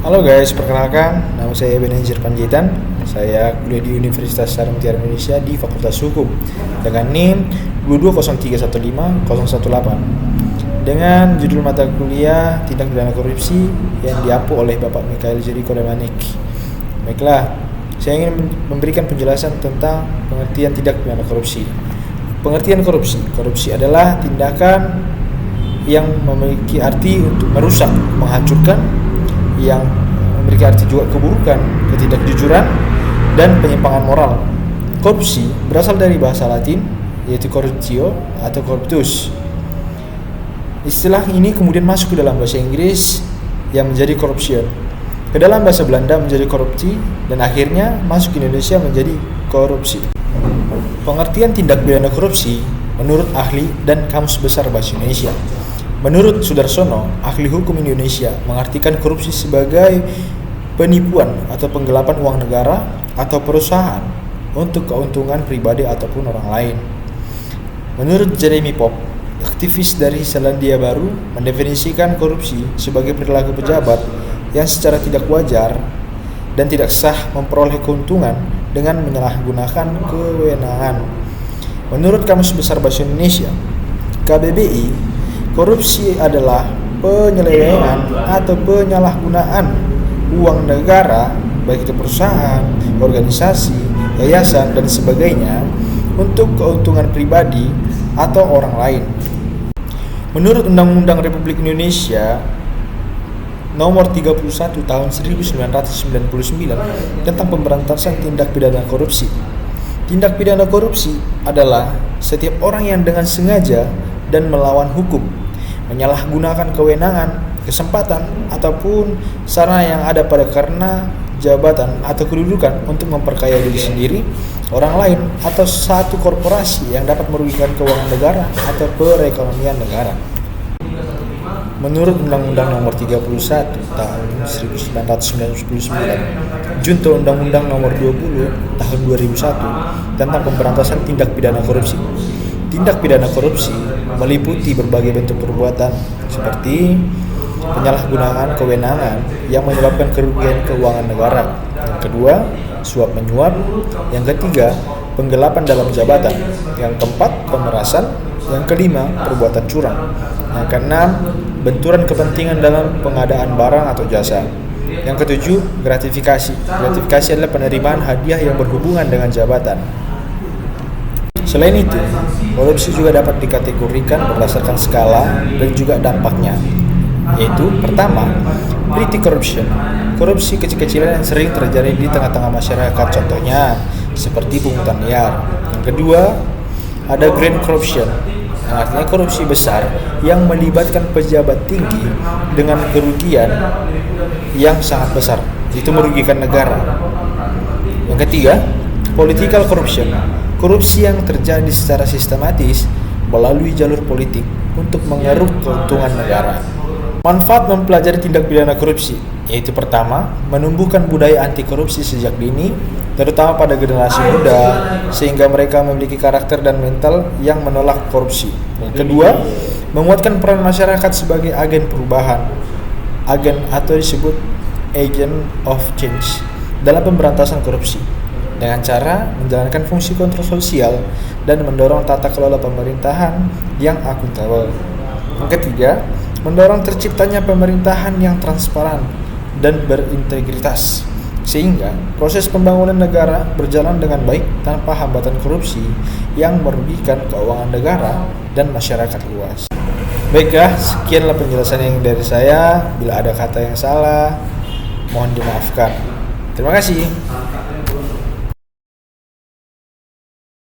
Halo guys, perkenalkan, nama saya Ebenezer Panjaitan. Saya kuliah di Universitas Sarung Tiara Indonesia di Fakultas Hukum dengan NIM 2203150118 dengan judul mata kuliah Tindak Pidana Korupsi yang diampu oleh Bapak Mikhail Jericho Damanik. Baiklah, saya ingin memberikan penjelasan tentang pengertian tindak pidana korupsi. Pengertian korupsi adalah tindakan yang memiliki arti untuk merusak, menghancurkan, yang memiliki arti juga keburukan, ketidakjujuran, dan penyimpangan moral. Korupsi berasal dari bahasa Latin, yaitu corruptio atau corruptus. Istilah ini kemudian masuk ke dalam bahasa Inggris yang menjadi corruption, ke dalam bahasa Belanda menjadi korupsi, dan akhirnya masuk ke Indonesia menjadi korupsi. Pengertian tindak pidana korupsi menurut ahli dan Kamus Besar Bahasa Indonesia. Menurut Sudarsono, ahli hukum Indonesia mengartikan korupsi sebagai penipuan atau penggelapan uang negara atau perusahaan untuk keuntungan pribadi ataupun orang lain. Menurut Jeremy Pop, aktivis dari Selandia Baru, mendefinisikan korupsi sebagai perilaku pejabat yang secara tidak wajar dan tidak sah memperoleh keuntungan dengan menyalahgunakan kewenangan. Menurut Kamus Besar Bahasa Indonesia, KBBI, korupsi adalah penyelewengan atau penyalahgunaan uang negara, baik itu perusahaan, organisasi, yayasan, dan sebagainya untuk keuntungan pribadi atau orang lain. Menurut Undang-Undang Republik Indonesia Nomor 31 Tahun 1999 tentang pemberantasan tindak pidana korupsi. Tindak pidana korupsi adalah setiap orang yang dengan sengaja dan melawan hukum, menyalahgunakan kewenangan, kesempatan, ataupun sarana yang ada pada karena jabatan atau kedudukan untuk memperkaya diri sendiri, orang lain, atau satu korporasi yang dapat merugikan keuangan negara atau perekonomian negara. Menurut Undang-Undang Nomor 31 Tahun 1999, Junto Undang-Undang Nomor 20 Tahun 2001 tentang pemberantasan tindak pidana korupsi. Tindak pidana korupsi meliputi berbagai bentuk perbuatan seperti penyalahgunaan kewenangan yang menyebabkan kerugian keuangan negara. Yang kedua, suap menyuap. Yang ketiga, penggelapan dalam jabatan. Yang keempat, pemerasan. Yang kelima, perbuatan curang. Yang keenam, benturan kepentingan dalam pengadaan barang atau jasa. Yang ketujuh, gratifikasi. Gratifikasi adalah penerimaan hadiah yang berhubungan dengan jabatan. Selain itu, korupsi juga dapat dikategorikan berdasarkan skala dan juga dampaknya, yaitu pertama, petty corruption, korupsi kecil-kecilan yang sering terjadi di tengah-tengah masyarakat, contohnya seperti pungutan liar. Yang kedua, ada grand corruption, yang artinya korupsi besar yang melibatkan pejabat tinggi dengan kerugian yang sangat besar, itu merugikan negara. Yang ketiga, political corruption, korupsi yang terjadi secara sistematis melalui jalur politik untuk mengeruk keuntungan negara. Manfaat mempelajari tindak pidana korupsi, yaitu pertama, menumbuhkan budaya anti korupsi sejak dini, terutama pada generasi muda, sehingga mereka memiliki karakter dan mental yang menolak korupsi. Yang kedua, menguatkan peran masyarakat sebagai agen perubahan, agen atau disebut agent of change dalam pemberantasan korupsi, dengan cara menjalankan fungsi kontrol sosial dan mendorong tata kelola pemerintahan yang akuntabel. Yang ketiga, mendorong terciptanya pemerintahan yang transparan dan berintegritas, sehingga proses pembangunan negara berjalan dengan baik tanpa hambatan korupsi yang merugikan keuangan negara dan masyarakat luas. Baiklah, sekianlah penjelasan yang dari saya. Bila ada kata yang salah, mohon dimaafkan. Terima kasih.